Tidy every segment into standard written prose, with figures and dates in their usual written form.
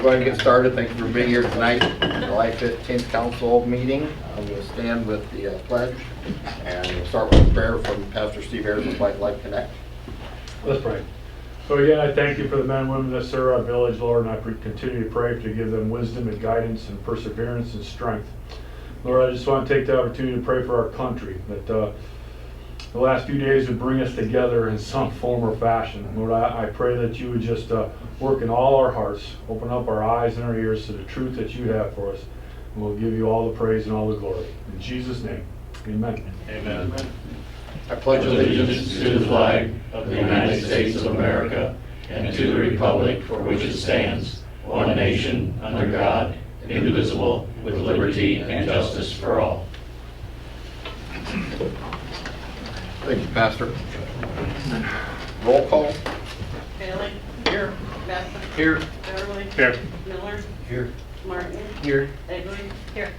go ahead and get started. Thank you for being here tonight. July 15th council meeting. We'll stand with the pledge, and we'll start with a prayer from Pastor Steve Ayers with Life Connect. Let's pray. So again, I thank you for the men and women that serve our village, Lord, and I continue to pray to give them wisdom and guidance and perseverance and strength. Lord, I just want to take the opportunity to pray for our country, that the last few days would bring us together in some form or fashion. Lord, I pray that you would just work in all our hearts, open up our eyes and our ears to the truth that you have for us, and we'll give you all the praise and all the glory. In Jesus' name, amen. Amen. I pledge Allegiance to the flag of the United States of America and to the republic for which it stands, one nation, under God, indivisible, with liberty and justice for all. Thank you, Pastor. Roll call. Bailey? Here. Bassett? Here. Beverly? Here. Miller? Here. Martin? Here. Egley? Here.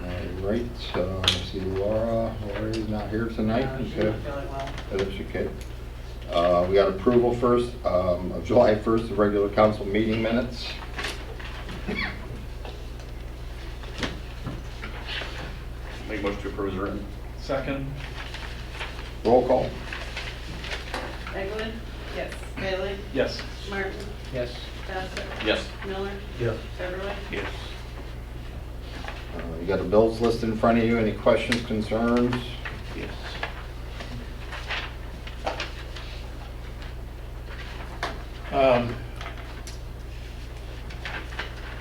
All right. Let's see, Laura's not here tonight. She's not feeling well. That is okay. We got approval first of July 1st, the regular council meeting minutes. Make motion to approve as written. Second. Roll call. Egley? Yes. Bailey? Yes. Martin? Yes. Bassett? Yes. Miller? Yes. Beverly? Yes. You got the bills list in front of you. Any questions, concerns? Yes.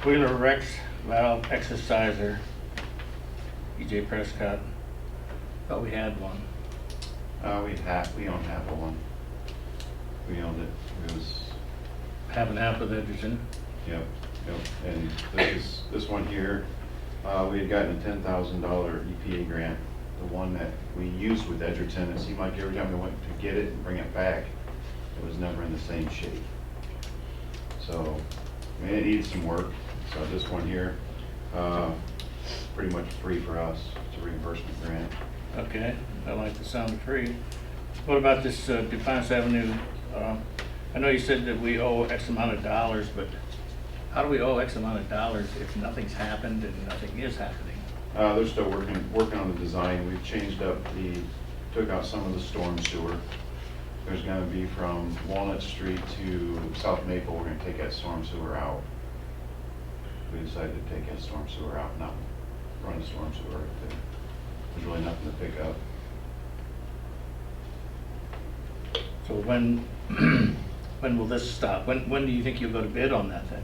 Wheeler Rex valve exerciser, E.J. Prescott. Thought we had one. We don't have one. We owned it. It was, Have an app with Edgerton. yep. And this one here, we had gotten a $10,000 EPA grant. The one that we used with Edgerton, it seemed like every time we went to get it and bring it back, it was never in the same shape. So, I mean, it needed some work. So this one here, pretty much free for us. It's a reimbursement grant. Okay, I like the sound of free. What about this Defiance Avenue? I know you said that we owe X amount of dollars, but how do we owe X amount of dollars if nothing's happened and nothing is happening? They're still working on the design. We've changed up took out some of the storm sewer. There's gonna be from Walnut Street to South Maple, we're gonna take that storm sewer out. We decided to take that storm sewer out, not run the storm sewer. There's really nothing to pick up. So when will this stop? When do you think you'll go to bid on that then?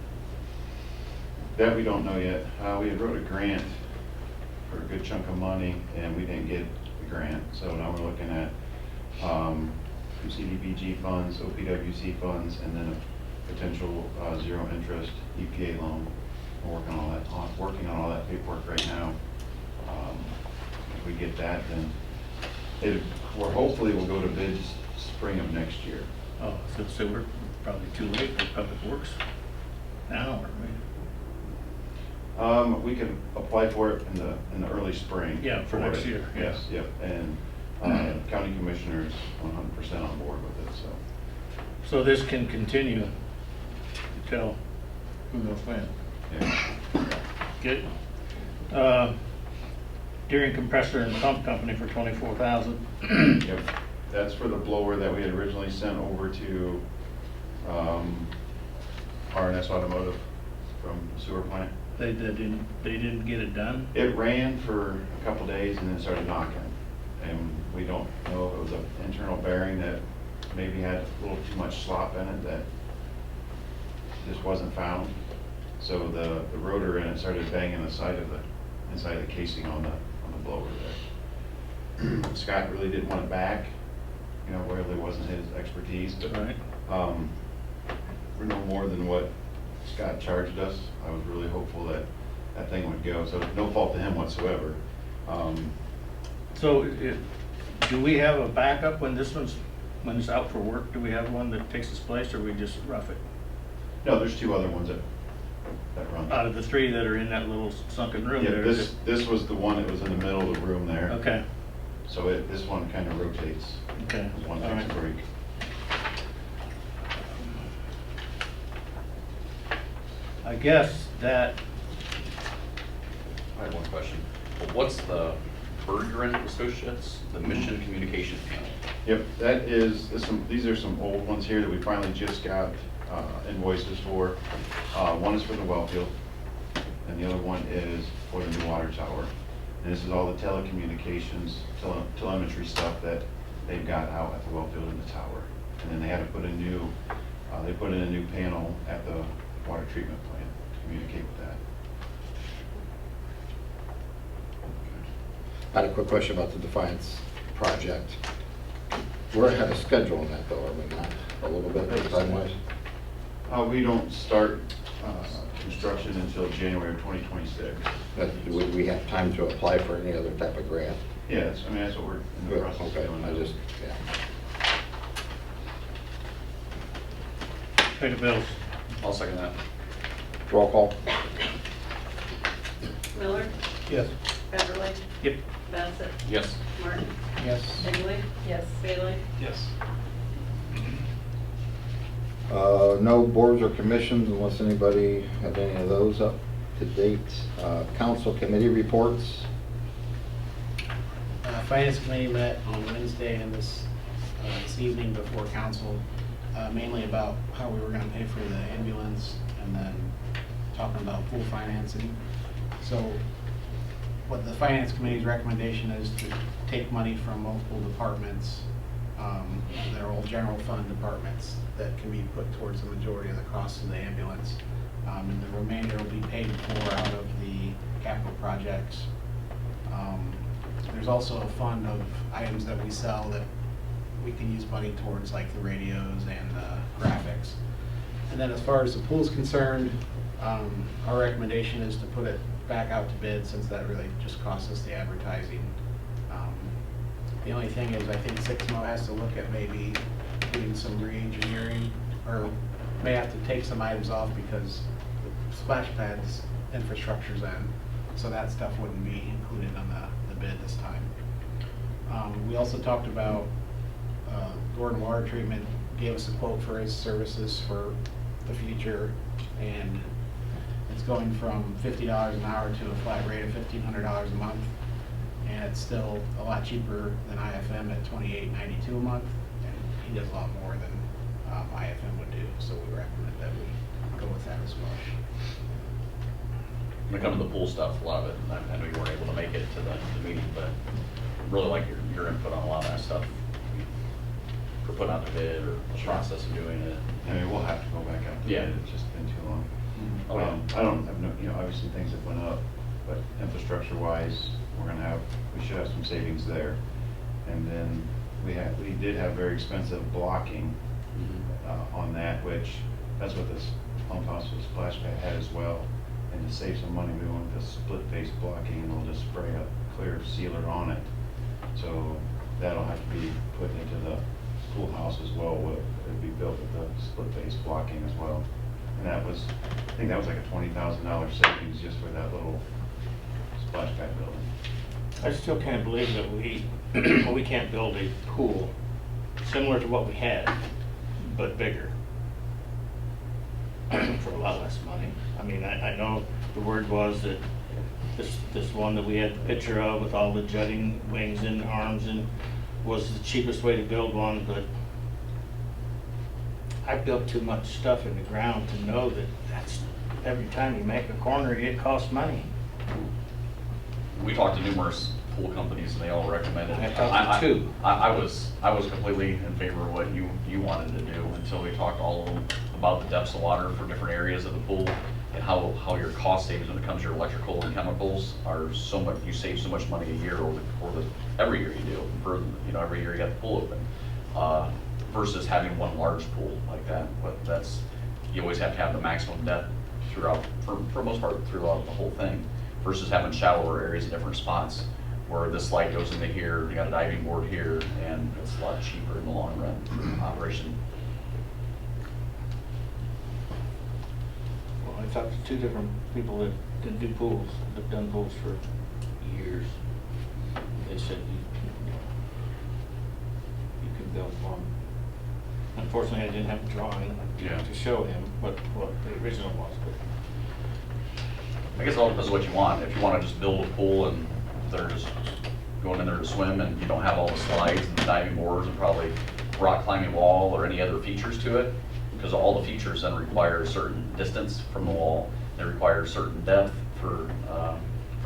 That we don't know yet. We had wrote a grant for a good chunk of money and we didn't get the grant. So now we're looking at CDBG funds, OPWC funds, and then a potential zero interest EPA loan. We're working on all that paperwork right now. If we get that, then we're hopefully we'll go to bid spring of next year. Oh, so we're probably too late for Public Works now, aren't we? We can apply for it in the early spring. Yeah, for next it. year, yeah. Yes, yep, and county commissioners 100% on board with it, so. So this can continue until who knows when. Yeah. Good. Gearing compressor and pump company for $24,000. Yep, that's for the blower that we had originally sent over to R&S Automotive from the sewer plant. They didn't get it done. It ran for a couple days and then started knocking. And we don't know if it was an internal bearing that maybe had a little too much slop in it that just wasn't found. So the rotor in it started banging the side of the inside of the casing on the blower there. Scott really didn't want it back, you know, where it wasn't his expertise, but Right. we're no more than what Scott charged us. I was really hopeful that that thing would go, so no fault to him whatsoever. So do we have a backup when it's out for work? Do we have one that takes its place, or we just rough it? No, there's two other ones that run. Out of the three that are in that little sunken room Yeah, there? this was the one that was in the middle of the room there. Okay, So this one kind of rotates. okay. This one All takes a right. break. I guess that, I have one question. What's the Bergeron Associates, the Mission Communication Panel? Yep, that is, these are some old ones here that we finally just got invoices for. One is for the well field, and the other one is for the new water tower. And this is all the telecommunications, telemetry stuff that they've got out at the well field and the tower. And then they had to put a new, they put in a new panel at the water treatment plant to communicate with that. I had a quick question about the Defiance project. We're ahead of schedule on that though, are we not? A little bit time-wise? We don't start construction until January of 2026. Would we have time to apply for any other type of grant? Yeah, that's what we're in the Good, process of okay, doing. I just, yeah. pay the bills. I'll second that. Roll call? Miller, Yes. Beverly, Yep. Bassett, Yes. Martin, Yes. Egley. Yes. Bailey. Yes. No boards or commissions unless anybody has any of those up to date. Council committee reports. Finance committee met on Wednesday and this evening before council, mainly about how we were going to pay for the ambulance and then talking about pool financing. So what the finance committee's recommendation is to take money from multiple departments, their old general fund departments, that can be put towards the majority of the cost of the ambulance. And the remainder will be paid for out of the capital projects. There's also a fund of items that we sell that we can use money towards, like the radios and graphics. And then as far as the pool is concerned, our recommendation is to put it back out to bid, since that really just costs us the advertising. The only thing is, I think Hicksville has to look at maybe doing some re-engineering, or may have to take some items off because the splash pads infrastructure's in, so that stuff wouldn't be included on the bid this time. We also talked about Gordon Water Treatment gave us a quote for his services for the future, and it's going from $50 an hour to a flat rate of $1,500 a month, and it's still a lot cheaper than IFM at $28.92 a month, and he does a lot more than IFM would do, so we recommend that we go with that as well. When it comes to the pool stuff, a lot of it, I know you weren't able to make it to the meeting, but really like your input on a lot of that stuff. For putting out the bid or the process of doing it. I mean, we'll have to go back out to Yeah. bid, it's just been too long. Oh, yeah. I don't have no, obviously things have went up, but infrastructure wise, we should have some savings there. And then we did have very expensive blocking on that, which, that's what this pump house with splash pad had as well. And to save some money, we went with the split face blocking, and we'll just spray a clear sealer on it. So that'll have to be put into the pool house as well. It'd be built with the split face blocking as well. And that was, I think that was like a $20,000 savings just for that little splash pad building. I still can't believe that we can't build a pool similar to what we had, but bigger, for a lot less money. I mean, I know the word was that this one that we had the picture of with all the jutting wings and arms and was the cheapest way to build one, but I built too much stuff in the ground to know that that's, every time you make a corner, it costs money. We talked to numerous pool companies and they all recommended. I talked to two. I was completely in favor of what you wanted to do until we talked to all of them about the depths of water for different areas of the pool and how your cost savings when it comes to your electrical and chemicals are so much, you save so much money a year or every year you do, for, every year you got the pool open. Versus having one large pool like that, but you always have to have the maximum depth throughout, for the most part, throughout the whole thing, versus having shallower areas in different spots, where this slide goes into here, you got a diving board here, and it's a lot cheaper in the long run operation. Well, I talked to two different people that do pools, that've done pools for years. They said you can build one. Unfortunately, I didn't have a drawing Yeah. to show him what the original was, but I guess it all depends on what you want. If you want to just build a pool and they're just going in there to swim and you don't have all the slides and the diving boards and probably rock climbing wall or any other features to it, because all the features then require a certain distance from the wall. They require a certain depth for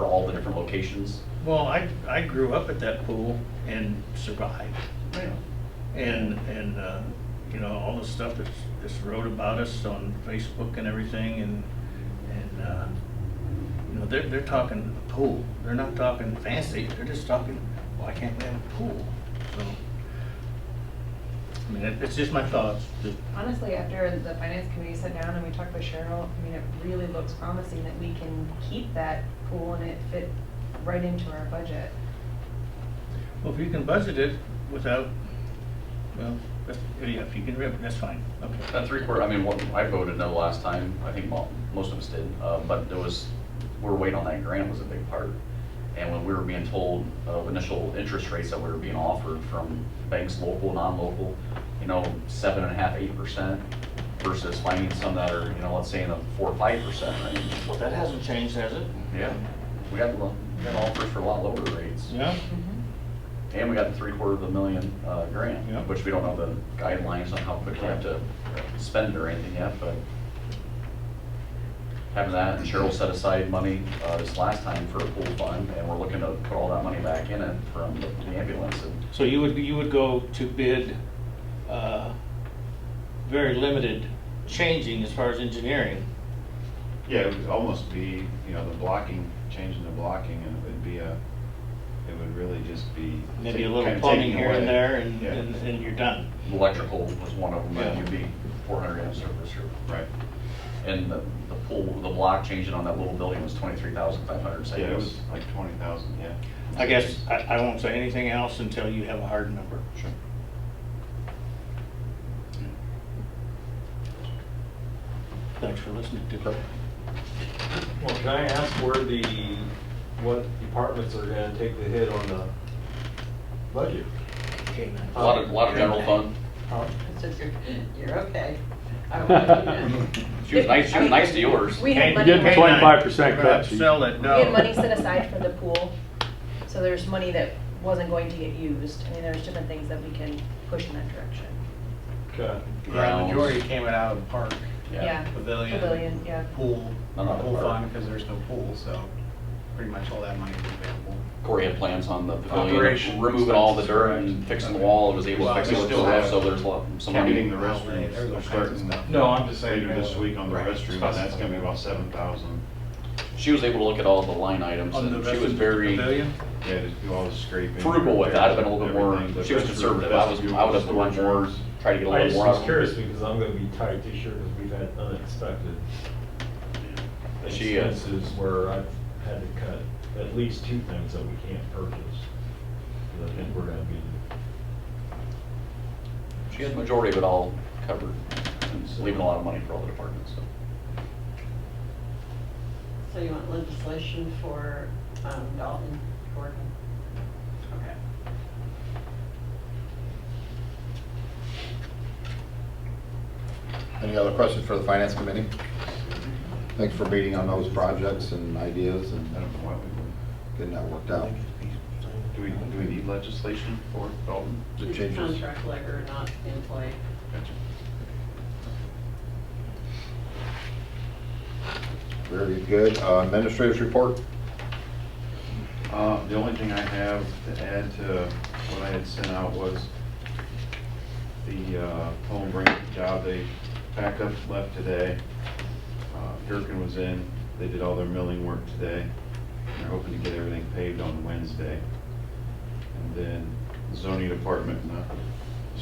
all the different locations. Well, I grew up at that pool and survived. And you know, all the stuff that's wrote about us on Facebook and everything, and you know, they're talking a pool. They're not talking fancy. They're just talking, why can't we have a pool? So, I mean, it's just my thoughts. Honestly, after the finance committee sat down and we talked with Cheryl, I mean, it really looks promising that we can keep that pool and it fit right into our budget. Well, if you can budget it without, well, yeah, if you can, that's fine. Okay. That 3/4, I mean, what I voted no last time, I think most of us did, but we were waiting on that grant was a big part. And when we were being told of initial interest rates that we were being offered from banks, local, non-local, you know, 7.5%, 8% versus finding some that are, you know, let's say in the 4 or 5% range. Well, that hasn't changed, has it? Yeah, we got offers for a lot lower rates. Yeah. And we got the $750,000 grant, Yeah. which we don't know the guidelines on how quick you have to spend it or anything yet, but having that, and Cheryl set aside money this last time for a pool fund, and we're looking to put all that money back in it from the ambulance. And So you would go to bid very limited changing as far as engineering. Yeah, it would almost be, you know, the blocking, changing the blocking, and it would really just be. Maybe a little kinda plumbing taking here and away. there, Yeah. and you're done. electrical was one of them, that Yeah. would be 400 amp service. Right. And the pool, the block changing on that little building was 23,500 Yeah, it savings. was like 20,000, yeah. I guess I won't say anything else until you have a hard number. Sure. Thanks for listening to me. Well, can I ask what departments are gonna take the hit on the budget? Okay, man. A lot of general fund. You're okay. I won't. She was nice to yours. We had Hey, money, You're getting K9. 25% We're gonna have cut. to sell that we had dog. money set aside for the pool, so there's money that wasn't going to get used. I mean, there's different things that we can push in that direction. Okay. Yeah, the Grounds. majority came out of the park, Yeah. pavilion. Pavilion, yeah. Pool, None of the pool park. fund, because there's no pool, so pretty much all that money is available. Corey had plans on the pavilion, Operation removing all the expenses, dirt correct. and fixing the wall. It was able to Well, fix we it with still stuff, have so there's some money. Getting the Outlay, restrooms, there's all they're kinds of starting stuff. No, I'm just saying. later this week on the Right. restroom, and that's gonna be about 7,000. She was able to look at all the line items, On the and rest she was of the very pavilion? Yeah, just do all the scraping. frugal with that. I'd have been a little bit more, everything, the she was restroom, conservative. I would have been one more, try to get a I little just more out was of curious them. because I'm gonna be tight this year because we've had unexpected She, expenses where I've had to cut at least 2 things that we can't purchase. 'Cause I think we're gonna be. she had the majority of it all covered, and leaving a lot of money for all the departments, so. So you want legislation for Dalton, Gordon? Okay. Any other questions for the finance committee? Thanks for meeting on those projects and ideas and I don't know why we would. getting that worked out. Do we need legislation for Dalton? The changes. Contract letter not in play. Gotcha. Very good. Administrator's report? The only thing I have to add to what I had sent out was the home bring job. They packed up, left today. Gherkin was in, they did all their milling work today. They're hoping to get everything paved on Wednesday. And then the zoning department and the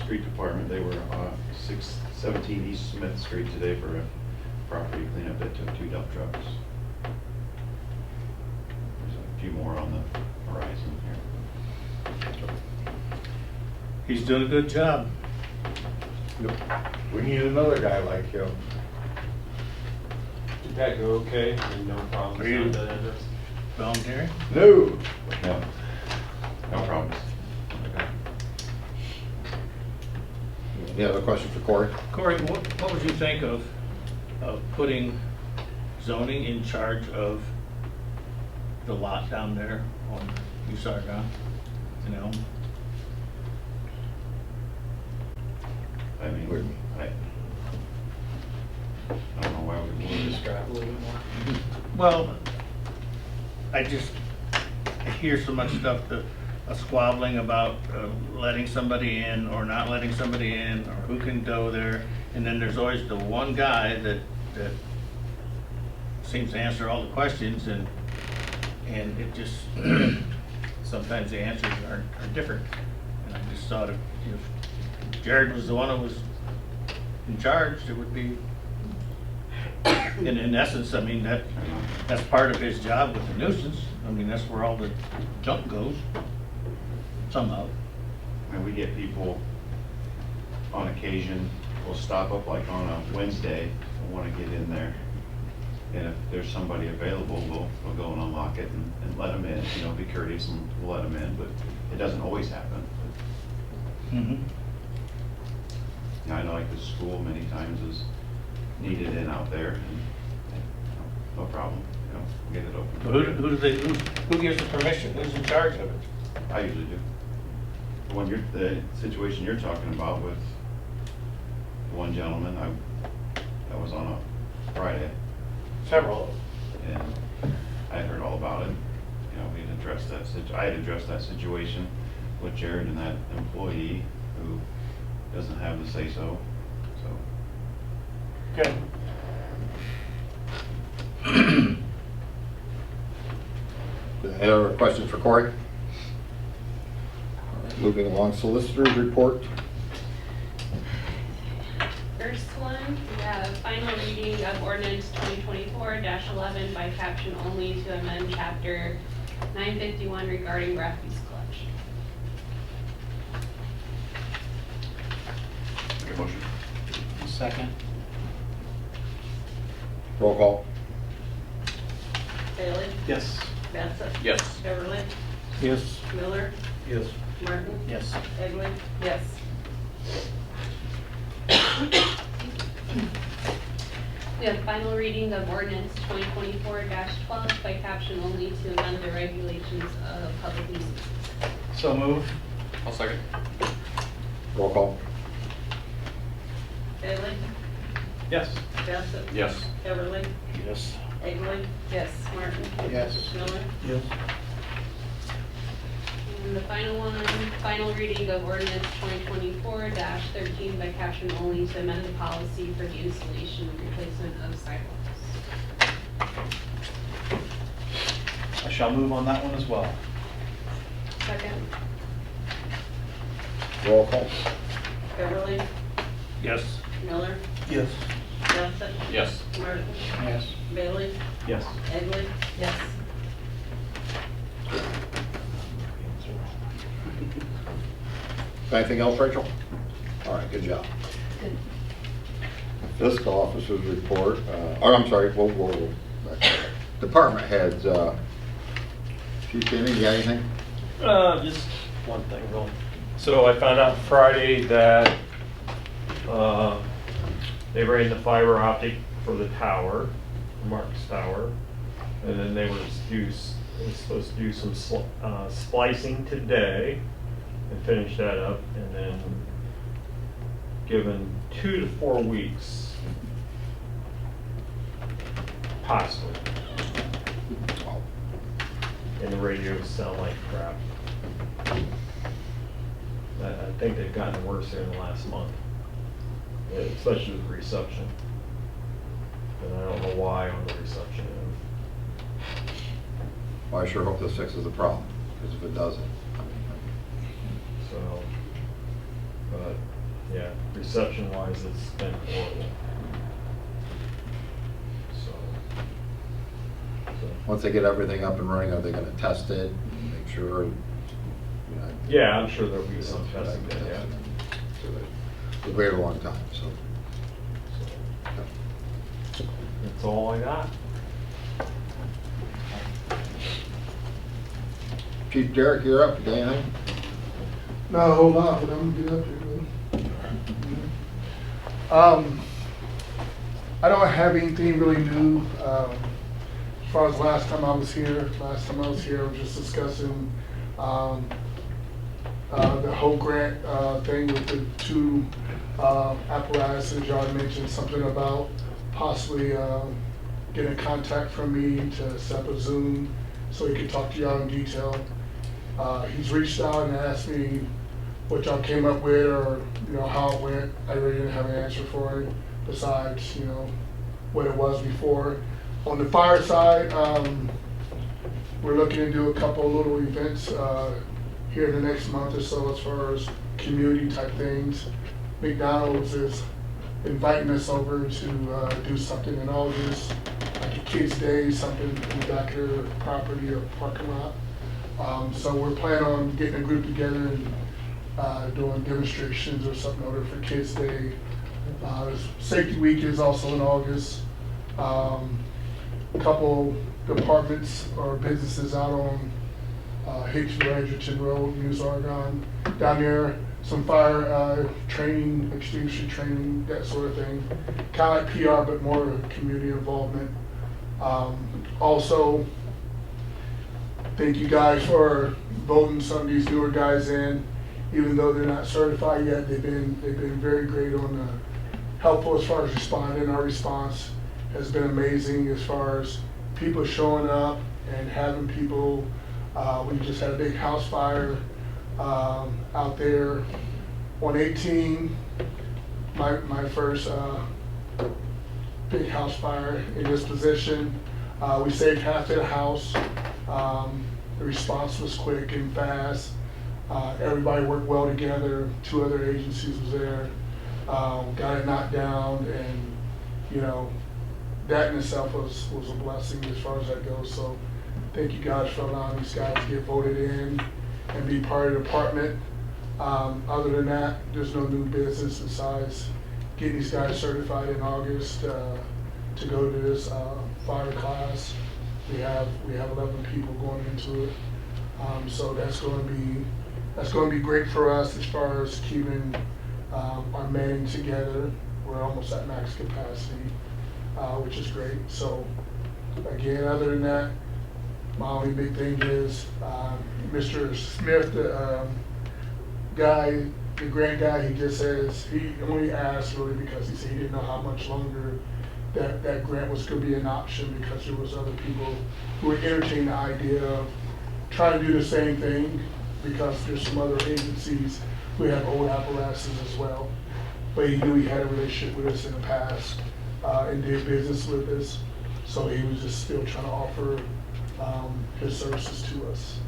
street department, they were 617 East Smith Street today for a property cleanup that took 2 dump trucks. There's a few more on the horizon here. He's doing a good job. We need another guy like him. Did that go okay? No problems Are you- on that address? Voluntary? No. No, no problems. Any other question for Corey? Corey, what would you think of putting zoning in charge of the lot down there on Usarga, you know? I mean, I don't know why we would. Describe a little bit more. Well, I hear so much stuff, a squabbling about letting somebody in or not letting somebody in, or who can go there. And then there's always the one guy that seems to answer all the questions, and it just, sometimes the answers are different. And I just thought if Jared was the one who was in charge, it would be, in essence, I mean, that's part of his job with the nuisance. I mean, that's where all the junk goes, somehow. And we get people on occasion will stop up like on a Wednesday and want to get in there. And if there's somebody available, we'll go and unlock it and let them in, you know, be courteous and we'll let them in, but it doesn't always happen. Mm-hmm. Now, I know like the school many times is needed in out there, and no problem, you know, get it open. Who gives the permission? Who's in charge of it? I usually do. The situation you're talking about with the one gentleman, that was on a Friday. Several. And I had heard all about it. You know, we had addressed that, I had addressed that situation with Jared and that employee who doesn't have the say-so, so. Okay. Any other questions for Corey? All right, moving along, solicitor's report. First one, we have final reading of ordinance 2024-11 by caption only to amend chapter 951 regarding refuse collection. Make a motion. Second. Roll call. Bailey? Yes. Bassett? Yes. Beverly? Yes. Miller? Yes. Martin? Yes. Egley? Yes. We have final reading of ordinance 2024-12 by caption only to amend the regulations of public nuisances. So move. I'll second. Roll call. Bailey? Yes. Bassett? Yes. Beverly? Yes. Egley? Yes. Martin? Yes. Miller? Yes. And the final one, final reading of ordinance 2024-13 by caption only to amend the policy for the installation and replacement of sidewalks. I shall move on that one as well. Second. Roll call. Beverly? Yes. Miller? Yes. Bassett? Yes. Martin? Yes. Bailey? Yes. Egley? Yes. Anything else, Rachel? All right, good job. Good. Fiscal officer's report, or I'm sorry, whoa. Department heads, Chief Kenny, you got anything? Just one thing, really. So I found out Friday that they ran the fiber optic for the tower, Mark's tower, and then they were supposed to do some splicing today and finish that up, and then given 2 to 4 weeks, possibly. And the radios sound like crap. I think they've gotten worse here in the last month, especially with reception. And I don't know why on the reception end. Well, I sure hope this fixes the problem, because if it doesn't, So, but yeah, reception wise, it's been horrible. So once they get everything up and running, are they gonna test it, and make sure? yeah, I'm sure there'll be some testing done, yeah. We've waited a long time, so. That's all I got. Chief Derek, you're up, you got anything? Not a whole lot, but I'm gonna get up here. I don't have anything really new. far as last time I was here, I was just discussing, the whole grant, thing with the two, apparatuses. Y'all mentioned something about possibly, getting contact from me to set up a Zoom so he could talk to y'all in detail. He's reached out and asked me what y'all came up with, or, you know, how it went. I really didn't have an answer for it, besides, you know, what it was before. On the fire side, we're looking to do a couple of little events, here in the next month or so, as far as community type things. McDonald's is inviting us over to, do something in August, like a kids' day, something in the back of their property or parking lot. So we're planning on getting a group together and doing demonstrations or something over for Kids Day. Safety Week is also in August. A couple departments or businesses out on Hicksville, Edgerton Road, News Argonne, down there. Some fire training, extinguisher training, that sort of thing. Kind of like PR, but more community involvement. Also, thank you guys for voting some of these newer guys in. Even though they're not certified yet, they've been very great on helpful as far as responding. Our response has been amazing as far as people showing up and having people. We just had a big house fire out there on 18. My first big house fire in this position. We saved half of the house. The response was quick and fast. Everybody worked well together. 2 other agencies was there. Got it knocked down, and you know, that in itself was a blessing as far as that goes. So thank you guys for allowing these guys to get voted in and be part of the department. Other than that, there's no new business besides getting these guys certified in August to go to this fire class. We have 11 people going into it. So that's going to be great for us as far as keeping our manning together. We're almost at max capacity, which is great. So again, other than that, my only big thing is Mr. Smith, the grant guy, he just says, he only asked really because he said he didn't know how much longer that grant was going to be an option, because there was other people who were entertaining the idea of trying to do the same thing, because there's some other agencies who have old apparatuses as well. But he knew he had a relationship with us in the past and did business with us, so he was just still trying to offer his services to us.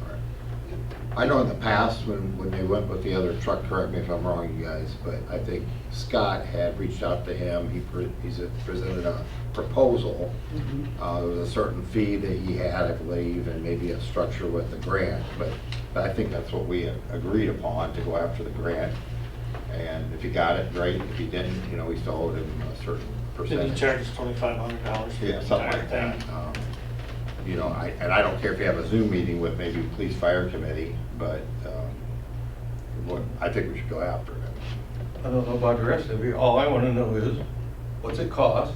I know in the past when they went with the other truck, correct me if I'm wrong, you guys, but I think Scott had reached out to him. He presented a proposal. There was a certain fee that he had, I believe, and maybe a structure with the grant. But I think that's what we agreed upon, to go after the grant. And if he got it, great. If he didn't, you know, we still owed him a certain percentage. Did he charge us $2,500? Yeah, something like that. You know, and I don't care if you have a Zoom meeting with maybe police fire committee, but I think we should go after it. I don't know about the rest of you. All I want to know is, what's it cost?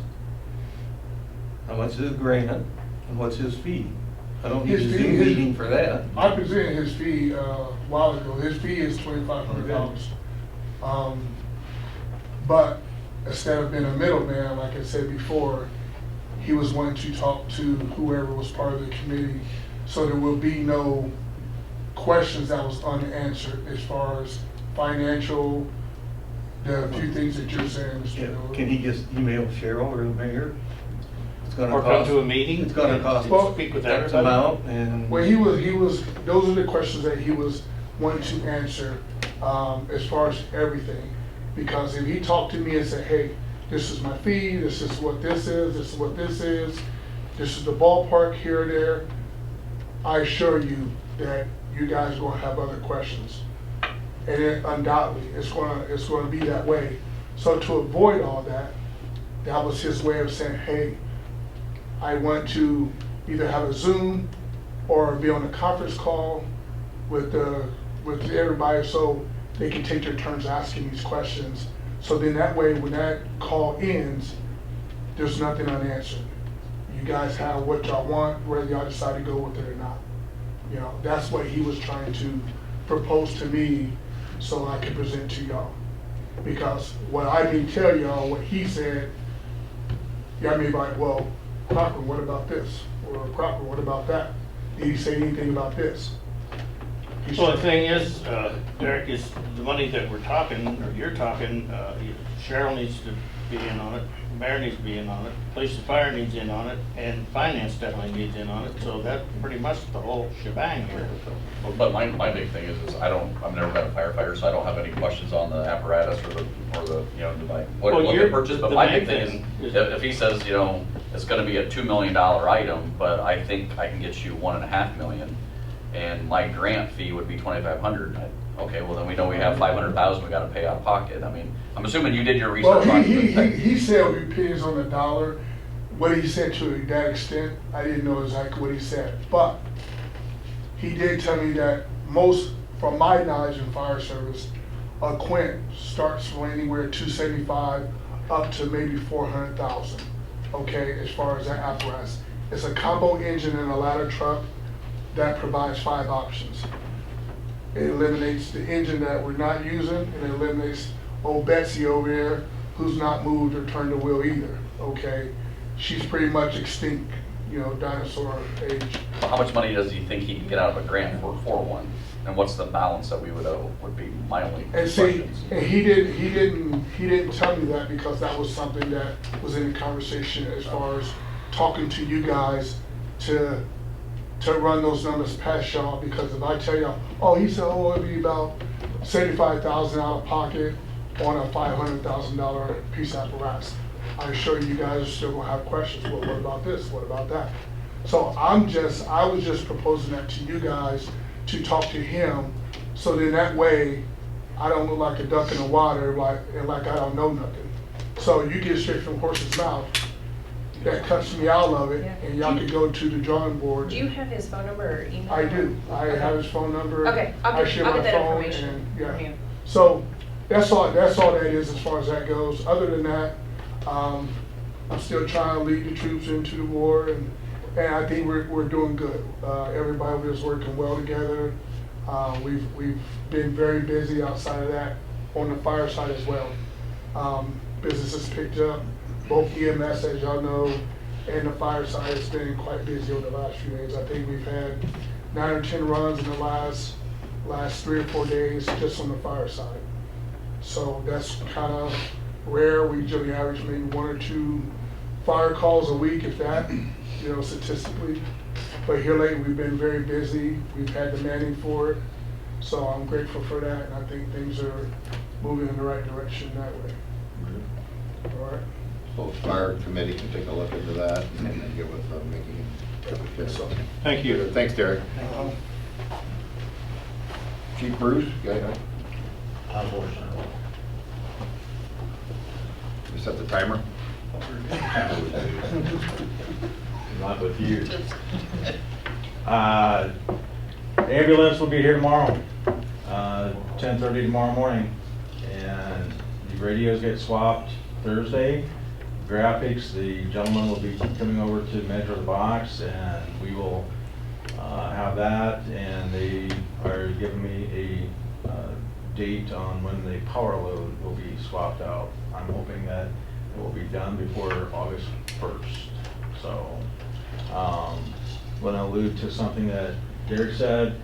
How much is the grant? And what's his fee? I don't need a Zoom meeting for that. I presented his fee a while ago. His fee is $2,500. But instead of being a middleman, like I said before, he was wanting to talk to whoever was part of the committee, so there will be no questions that was unanswered as far as financial, the few things that you're saying, Mr. Miller. Can he just email Cheryl or the mayor? It's going to Or cost. come to a meeting? It's going to cost. Well, speak with X everybody? amount, and Well, he was. Those are the questions that he was wanting to answer as far as everything. Because if he talked to me and said, "Hey, this is my fee. This is what this is. This is what this is. This is the ballpark here or there," I assure you that you guys are going to have other questions, and undoubtedly it's going to be that way. So to avoid all that, that was his way of saying, "Hey, I want to either have a Zoom or be on a conference call with everybody, so they can take their turns asking these questions. So then that way, when that call ends, there's nothing unanswered. You guys have what y'all want, whether y'all decide to go with it or not. You know, that's what he was trying to propose to me so I could present to y'all. Because what I didn't tell y'all, what he said, y'all may be like, well, Crocker, what about this? Or Crocker, what about that? Did he say anything about this? He Well, the said- thing is, Derek, is the money that we're talking, or you're talking, Cheryl needs to be in on it, Mayor needs to be in on it, police and fire needs in on it, and finance definitely needs in on it, so that's pretty much the whole shebang here. But my big thing is I've never been a firefighter, so I don't have any questions on the apparatus or the, you know, what Well, they you're- purchased. But the my main big thing thing is, is- if he says, you know, it's gonna be a $2 million item, but I think I can get you $1.5 million, and my grant fee would be $2,500. Okay, well then we know we have $500,000 we gotta pay out of pocket. I mean, I'm assuming you did your Well, research on he said it depends on the dollar. What he said to that extent, I didn't know exactly what he said. But he did tell me that most, from my knowledge in fire service, a quint starts from anywhere 275 up to maybe 400,000. Okay, as far as that apparatus. It's a combo engine and a ladder truck that provides 5 options. It eliminates the engine that we're not using, and it eliminates old Betsy over there, who's not moved or turned the wheel either, okay? She's pretty much extinct, you know, dinosaur age. how much money does he think he can get out of a grant for one? And what's the balance that we would owe, would be my only And see, questions. and he didn't tell me that because that was something that was in the conversation as far as talking to you guys to run those numbers past y'all, because if I tell y'all, oh, he said, oh, it'd be about 75,000 out of pocket on a $500,000 piece of apparatus, I'm sure you guys are still gonna have questions. Well, what about this? What about that? So I was just proposing that to you guys to talk to him, so then that way I don't look like a duck in the water, like I don't know nothing. So you get straight from the horse's mouth. That cuts me out of it, Yeah. and y'all can go to the drawing board. Do you have his phone number or email? I do. I Okay. have his phone number. Okay, I'll I get share my that phone, information and, from yeah. you. So that's all that is as far as that goes. Other than that, I'm still trying to lead the troops into the war, and I think we're doing good. Everybody was working well together. We've been very busy outside of that on the fire side as well. Business has picked up, both EMS, as y'all know, and the fire side has been quite busy over the last few days. I think we've had 9 or 10 runs in the last 3 or 4 days just on the fire side. So that's kind of rare. We generally average maybe 1 or 2 fire calls a week, if that, you know, statistically. But here lately, we've been very busy. We've had the manning for it. So I'm grateful for that, and I think things are moving in the right direction that way. All right. So fire committee can take a look into that and then get with Mickey. So, Thank you. thanks, Derek. Chief Bruce, you got it? Unfortunately. You set the timer? Not with you. The ambulance will be here tomorrow, 10:30 tomorrow morning. And the radios get swapped Thursday. Graphics, the gentleman will be coming over to measure the box, and we will have that. And they are giving me a date on when the power load will be swapped out. I'm hoping that it will be done before August 1st. So, want to allude to something that Derek said,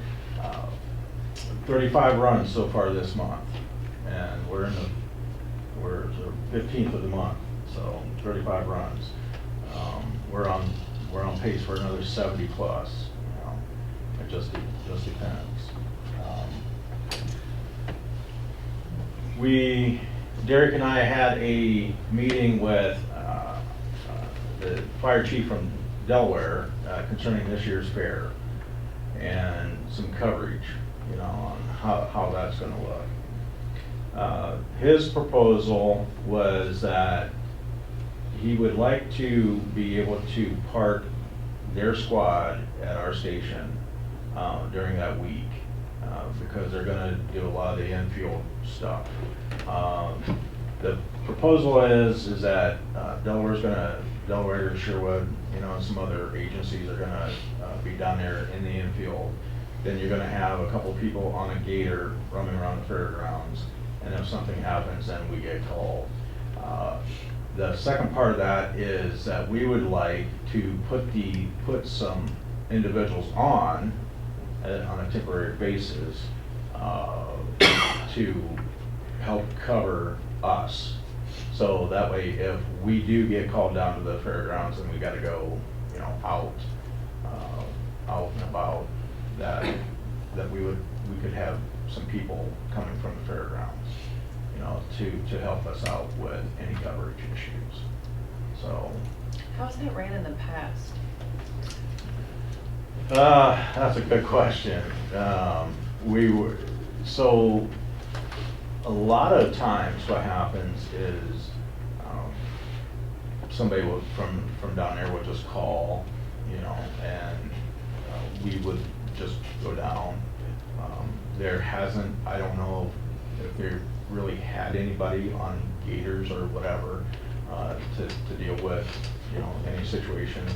35 runs so far this month, and we're the 15th of the month, so 35 runs. We're on pace for another 70 plus. You know, it just depends. Derek and I had a meeting with the fire chief from Delaware concerning this year's fair and some coverage, you know, on how that's going to look. His proposal was that he would like to be able to park their squad at our station during that week because they're going to do a lot of the infield stuff. The proposal is that Delaware, Sherwood, you know, some other agencies are gonna be down there in the infield. Then you're gonna have a couple people on a gator roaming around the fairgrounds, and if something happens, then we get called. The second part of that is that we would like to put some individuals on a temporary basis to help cover us. So that way, if we do get called down to the fairgrounds and we gotta go, you know, out and about, that we could have some people coming from the fairgrounds, you know, to help us out with any coverage issues. So. How's that ran in the past? That's a good question. So a lot of times what happens is somebody from down there would just call, you know, and we would just go down. I don't know if they really had anybody on gators or whatever to deal with, you know, any situations.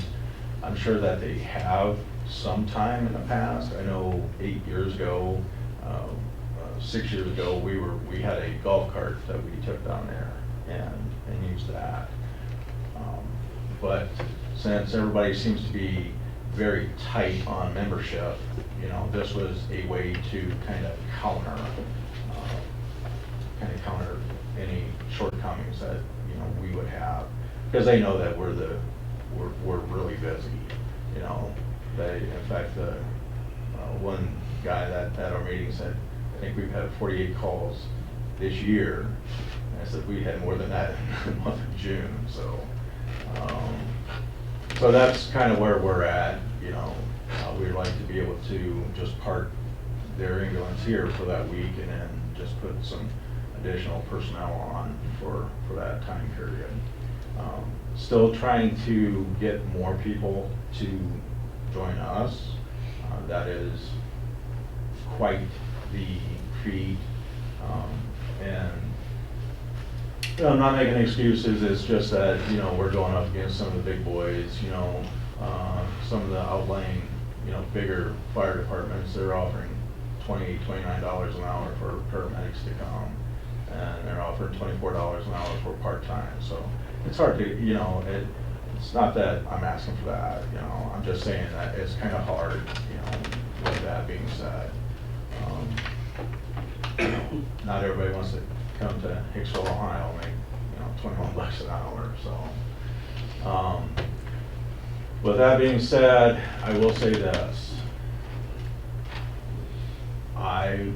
I'm sure that they have sometime in the past. I know 8 years ago, 6 years ago, we had a golf cart that we took down there and used that. But since everybody seems to be very tight on membership, you know, this was a way to kind of counter any shortcomings that, you know, we would have, because they know that we're really busy, you know. In fact, one guy that at our meeting said, I think we've had 48 calls this year. And I said we had more than that in the month of June. So, so that's kind of where we're at. You know, we'd like to be able to just park their ambulance here for that week, and then just put some additional personnel on for that time period. Still trying to get more people to join us. That is quite the feat. And you know, I'm not making excuses, it's just that, you know, we're going up against some of the big boys, you know, some of the outlying, you know, bigger fire departments, they're offering $28, $29 an hour for paramedics to come, and they're offering $24 an hour for part-time. So it's hard to, you know, it's not that I'm asking for that, you know, I'm just saying that it's kind of hard, you know, with that being said. Not everybody wants to come to Hicksville, Ohio, make, you know, 21 bucks an hour, so. With that being said, I will say this. I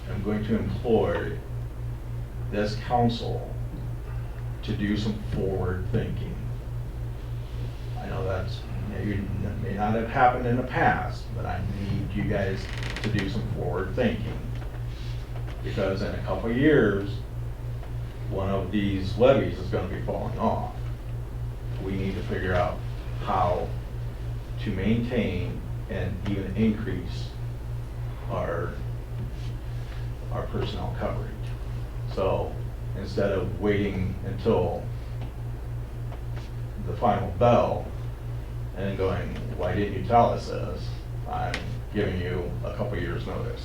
am going to employ this council to do some forward thinking. I know that's may not have happened in the past, but I need you guys to do some forward thinking. Because in a couple of years, one of these levies is going to be falling off. We need to figure out how to maintain and even increase our personnel coverage. So instead of waiting until the final bell and then going, why didn't you tell us this? I'm giving you a couple years notice.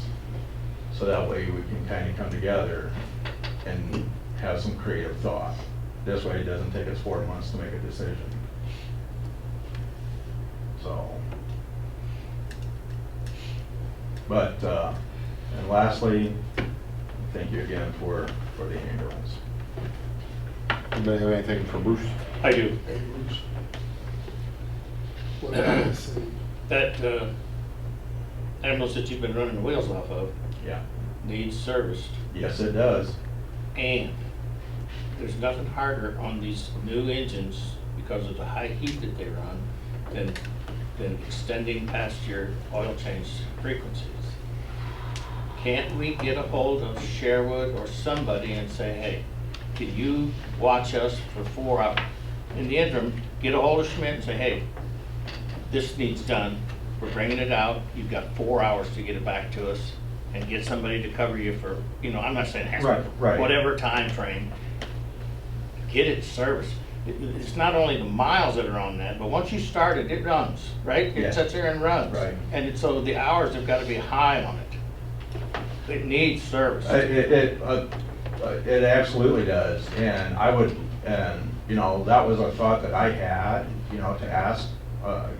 So that way we can kind of come together and have some creative thought. This way it doesn't take us 4 months to make a decision. So, but, and lastly, thank you again for the ambulance. Anybody have anything for Bruce? I do. Hey, Bruce. What did I say? That ambulance that you've been running the wheels off of Yeah. needs serviced. Yes, it does. And there's nothing harder on these new engines because of the high heat that they run than extending past your oil change frequencies. Can't we get a hold of Sherwood or somebody and say, hey, can you watch us for 4 hours? In the interim, get a hold of Schmidt and say, hey, this needs done. We're bringing it out. You've got 4 hours to get it back to us, and get somebody to cover you for, you know, I'm not saying it has to be Right. whatever time frame. Get it serviced. it's not only the miles that are on that, but once you start it, it runs, right? Yeah. It sits there and runs. Right. So the hours have got to be high on it. It needs service. It absolutely does, and I would, and, you know, that was a thought that I had, you know, to ask,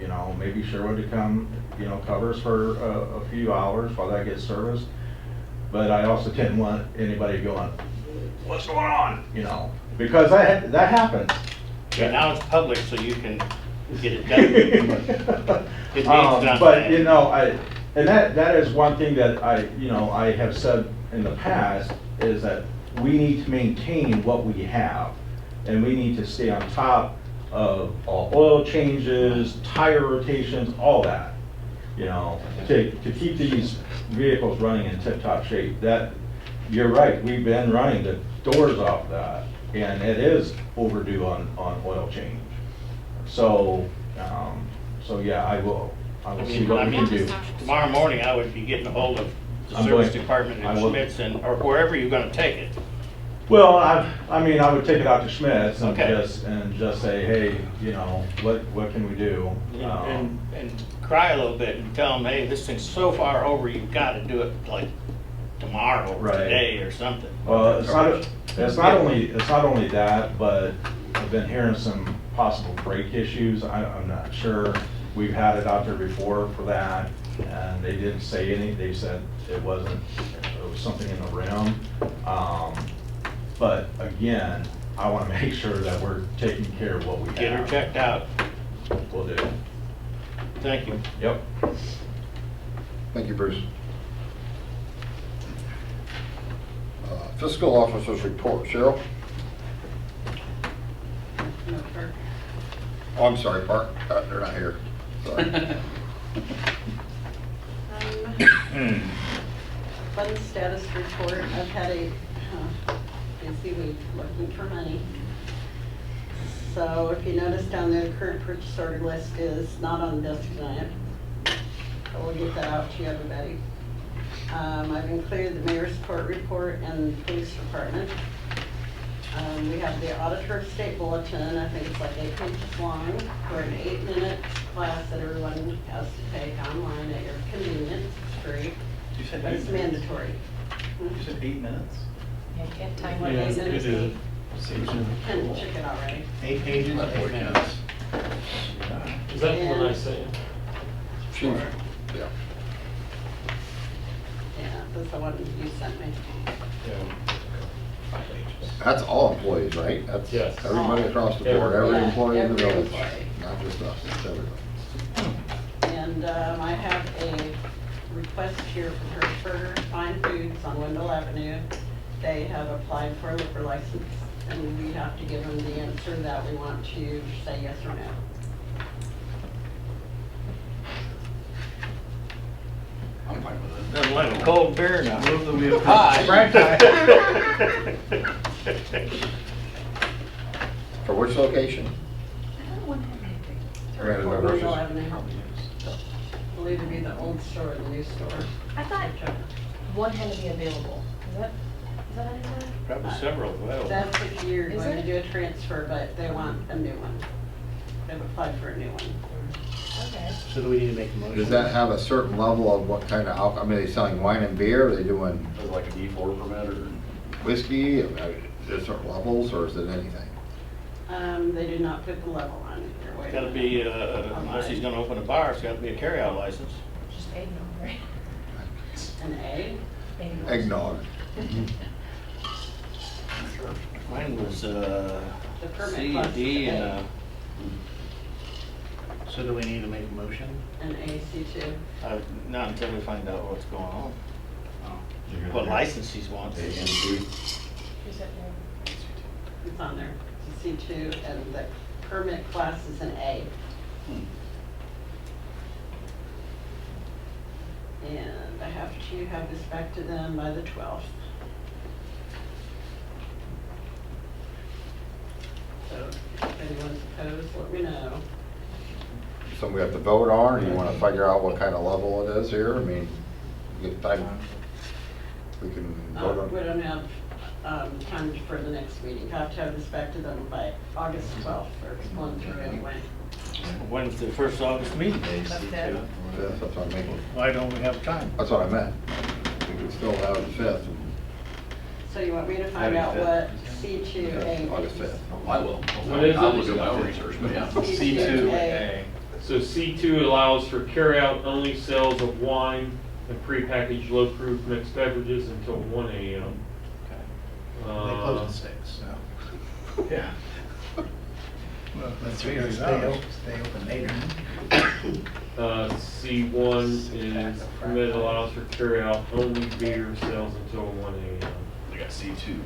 you know, maybe Sherwood to come, you know, covers for a few hours while that gets serviced. But I also didn't want anybody going, what's going on, you know, because that happens. Yeah, now it's public, so you can get it done. It needs done. But, you know, and that is one thing that I have said in the past, is that we need to maintain what we have. And we need to stay on top of all oil changes, tire rotations, all that. You know, to keep these vehicles running in tip-top shape. That, you're right, we've been running the doors off that, and it is overdue on oil change. So, yeah, I will see what we can do. Tomorrow morning, I would be getting a hold of the I'm service going- department I in will- Schmitz or wherever you're gonna take it. Well, I mean, I would take it out to Schmitz and Okay. just say, hey, you know, what can we do? And cry a little bit and tell them, hey, this thing's so far over, you've gotta do it like tomorrow or Right. today or something. Well, it's not only that, but I've been hearing some possible brake issues. I'm not sure. We've had it out there before for that, and they didn't say anything. They said it was something in the rim. But again, I want to make sure that we're taking care of what we have. Get her checked out. Will do. Thank you. Yep. Thank you, Bruce. Fiscal officer's report, Cheryl? No, Park. Oh, I'm sorry, Park, they're not here. Sorry. Fund status report, I've had a busy week looking for money. So if you notice down there, the current purchase order list is not on the desk tonight. So we'll get that out to everybody. I've included the mayor's court report and the police department. We have the auditor of state bulletin, I think it's like 8 pages long, for an 8-minute class that everyone has to take online at your convenience, it's free. You said But 8 it's minutes? mandatory. You said 8 minutes? Yeah, you can't time what Yeah, it is in it this is. game. Can check it out, right? 8 pages, 8 minutes. Is that the one I sent? Chief, yeah. Yeah, that's the one you sent me. That's all employees, right? That's Yes. everybody across the board, Everybody. every Yeah, employee in the every village, employee. not just us, it's everybody. And I have a request here from Hertzberger Fine Foods on Wendell Avenue. They have applied for a liquor license, and we have to give them the answer that we want to say yes or no. I'm fine with it. Doesn't like a cold beer now. Move that we approve. For which location? Right, Or versus- Wendell Avenue. Will either be the old store or the new store. I thought one had to be available. Is that anywhere? Probably several, well. That's if you're Is going to it? do a transfer, but they want a new one. They've applied for a new one. Okay. So do we need to make a motion? Does that have a certain level of what kind of alcohol? I mean, are they selling wine and beer? Are they doing Is it like a D4 permit or? whiskey? I mean, are there certain levels, or is it anything? They did not put the level on it. They're waiting Gotta on be, it. unless he's gonna open a bar, it's gotta be a carryout license. Just eggnog, right? An A? Eggnog. Mine was, The permit C, class is D, an and, A. So do we need to make a motion? An AC2. not until we find out what's going on, Oh. what license he wants. Is that there? It's on there. It's a C2, and the permit class is an A. And I have to have this back to them by the 12th. So if anyone's opposed, let me know. Something we have to vote on, or you want to figure out what kind of level it is here? I mean, get time, we can vote We on. don't have, time for the next meeting. Have to have this back to them by August 12th or 1 through anyway. When's the first August meeting? That's it. That's what I'm making. Why don't we have time? That's what I meant. We could still have the 5th. So you want me to find out what C2A August means? 5th. I will. What is I'll it? look at my own research, but yeah. C2A. So C2 allows for carryout only sales of wine and prepackaged low-proof mixed beverages until 1 a.m. They close at 6, so. Yeah. Well, that's $300. Stay open later. C1 is permitted allows for carryout only beer sales until 1 a.m. I got C2.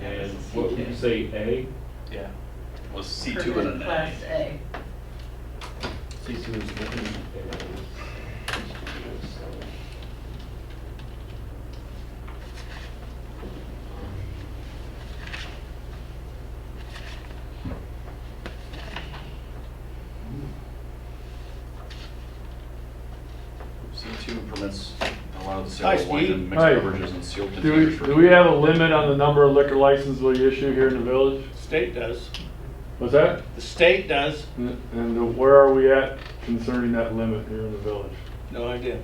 And what would you say, A? Yeah. Was C2 and Permit an Class A. A. C2 is looking. C2 permits allow the Hi, sale of wine Steve. and mixed Hi. beverages and sealed Do containers. we, for do we have a carryout. limit on the number of liquor licenses we issue here in the village? State does. What's that? The state does. And where are we at concerning that limit here in the village? No idea.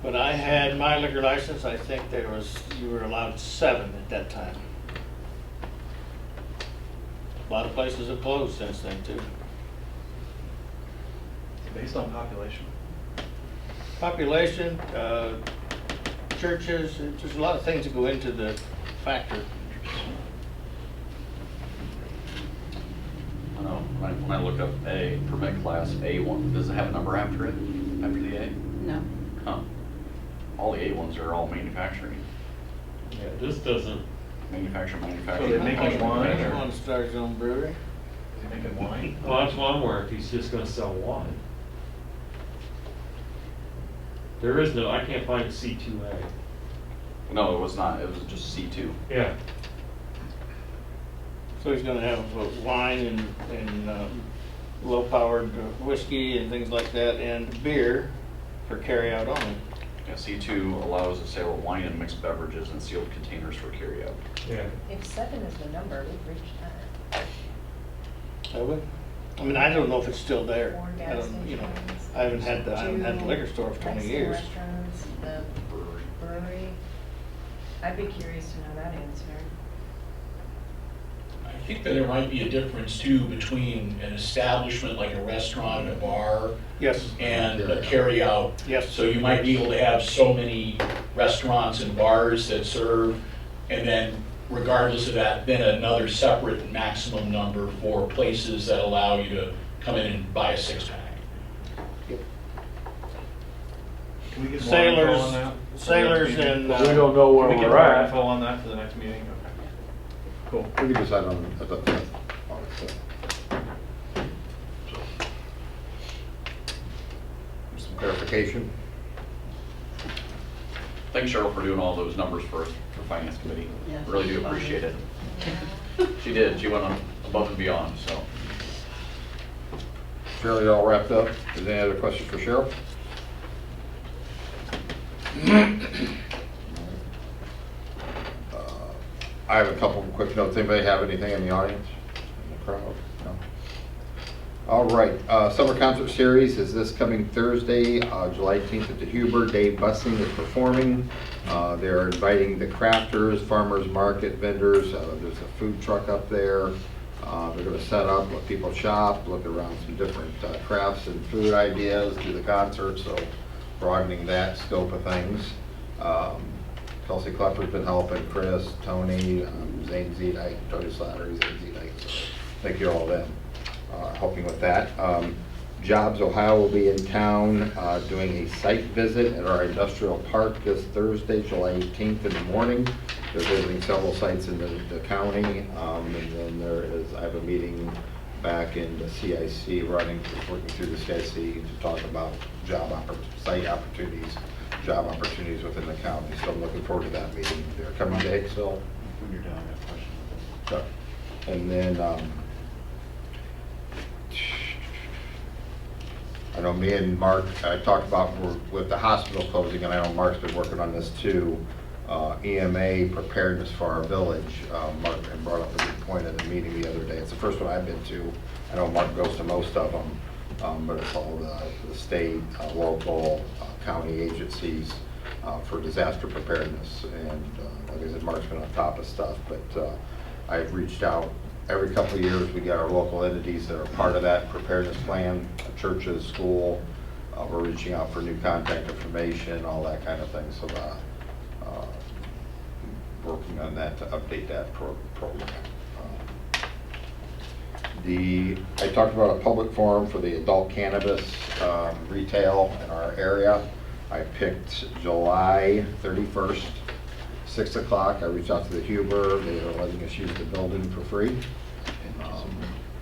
When I had my liquor license, I think you were allowed 7 at that time. A lot of places have closed since then too. Based on population. Population, churches, there's a lot of things that go into the factor. I know, when I look up A, permit class A1, does it have a number after it, after the A? No. Huh. All the A1s are all manufacturing. Yeah, this doesn't. Manufacturing. So they're making wine, or- Anyone starts his own brewery? Is he making wine? Well, that's what I'm worried, if he's just gonna sell wine. There is no, I can't find a C2A. No, it was not, it was just C2. Yeah. So he's gonna have wine and low-powered whiskey and things like that, and beer for carryout only. Yeah, C2 allows the sale of wine and mixed beverages in sealed containers for carryout. Yeah. If 7 is the number, we've reached that. Have we? I mean, I don't know if it's still there. 4 I gas don't, you know, stations. I haven't had the 2 liquor store for 20 Mexican years. restaurants, the brewery. I'd be curious to know that answer. I think that there might be a difference too between an establishment like a restaurant, a bar, Yes, and a carry-out. yes. So you might be able to have so many restaurants and bars that serve, and then regardless of that, then another separate maximum number for places that allow you to come in and buy a 6-pack. Can we get more info Sailors, on that? sailors and, We don't know where Can we get we're more at. info on that for the next meeting? Okay. Cool. We can decide on at the 5th. August 5th. Some clarification. Thanks, Cheryl, for doing all those numbers for us, for Finance Committee. Yes. Really do appreciate it. She did, she went on above and beyond, so. Cheryl, you all wrapped up? Is there any other questions for Cheryl? I have a couple of quick notes. Anybody have anything in the audience? In the crowd? No? All right, summer concert series is this coming Thursday, July 18th at the Huber. Dave Bussing is performing. They're inviting the crafters, farmers market vendors. There's a food truck up there. They're going to set up, let people shop, look around some different crafts and food ideas, do the concert, so broadening that scope of things. Kelsey Klepper's been helping, Chris, Tony, Zane Zedike, Tony Slattery, Zane Zedike, so thank you all of them helping with that. Jobs Ohio will be in town doing a site visit at our industrial park this Thursday, July 18th in the morning. They're visiting several sites in the county, and then I have a meeting back in the CIC, working through the CIC to talk about site opportunities, job opportunities within the county. So I'm looking forward to that meeting. They're coming to Hicksville. When you're done, I have a question. And then I know me and Mark, I talked about with the hospital closing, and I know Mark's been working on this too, EMA preparedness for our village. Mark had brought up a good point at the meeting the other day. It's the first one I've been to. I know Mark goes to most of them, but it's all the state, local, county agencies for disaster preparedness. And like I said, Mark's been on top of stuff, but I've reached out. Every couple of years, we get our local entities that are part of that preparedness plan, churches, school. We're reaching out for new contact information, all that kind of thing. So working on that to update that program. I talked about a public forum for the adult cannabis retail in our area. I picked July 31st, 6 o'clock. I reached out to the Huber. They are letting us use the building for free.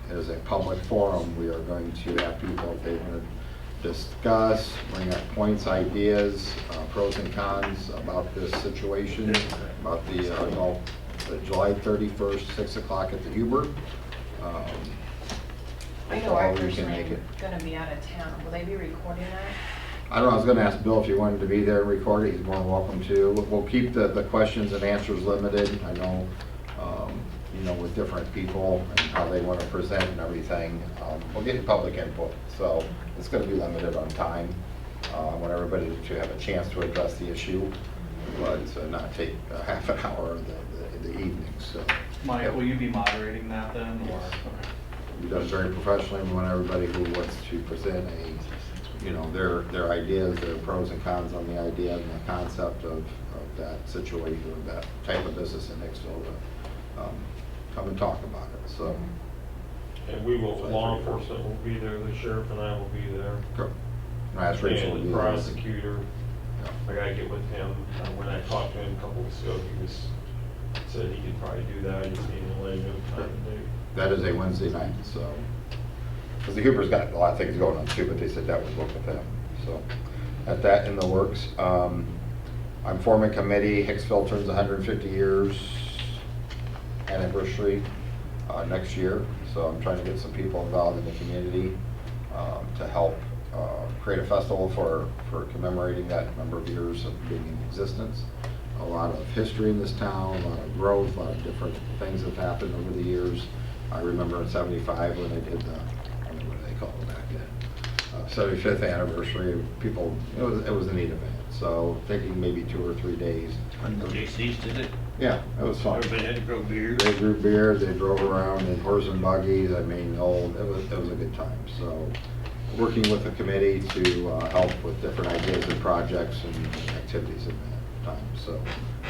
It is a public forum. We are going to have people, if they want to discuss, bring up points, ideas, pros and cons about this situation, about the July 31st, 6 o'clock at the Huber. I know our person's gonna be out of town. Will they be recording that? I don't know, I was gonna ask Bill if he wanted to be there and record it. He's more than welcome to. We'll keep the questions and answers limited. I know, with different people and how they want to present and everything. We're getting public input, so it's gonna be limited on time. I want everybody to have a chance to address the issue, but not take a half an hour of the evening, so. Mike, will you be moderating that then, or? Yes. We've done very professionally. We want everybody who wants to present their ideas, their pros and cons on the idea and the concept of that situation, of that type of business in Hicksville, to come and talk about it. So. And law enforcement will be there, the sheriff and I will be there. Good. I asked Rachel to And be the there. prosecutor, I gotta get with him. When I talked to him a couple weeks ago, he said he could probably do that. I just need to let him know time and date. That is a Wednesday night, so. Because the Huber's got a lot of things going on too, but they said that would work with them. So, at that in the works. I'm forming a committee. Hicksville turns 150 years anniversary next year. So I'm trying to get some people involved in the community to help create a festival for commemorating that number of years of being in existence. A lot of history in this town, a lot of growth, a lot of different things have happened over the years. I remember in '75 when they did what do they call it back then? 75th anniversary. People, it was a neat event. So thinking maybe 2 or 3 days. JC's did it? Yeah, it was fun. Everybody had to grow beer. They grew beer. They drove around in horse and buggies. I mean, it was a good time. So working with the committee to help with different ideas and projects and activities at that time. So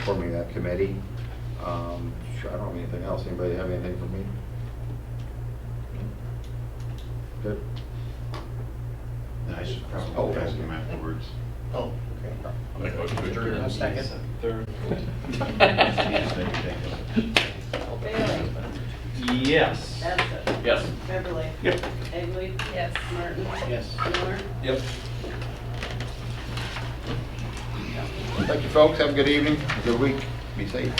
forming that committee. Sure, I don't have anything else. Anybody have anything for me? Good. I should probably ask him afterwards. Oh, okay. I'll make a motion to adjourn. I'll second. Third. Bailey? Yes. Bassett? Yes. Beverly? Yep. Egley? Yes. Martin? Yes. Miller? Yep. Thank you, folks. Have a good evening, a good week. Be safe.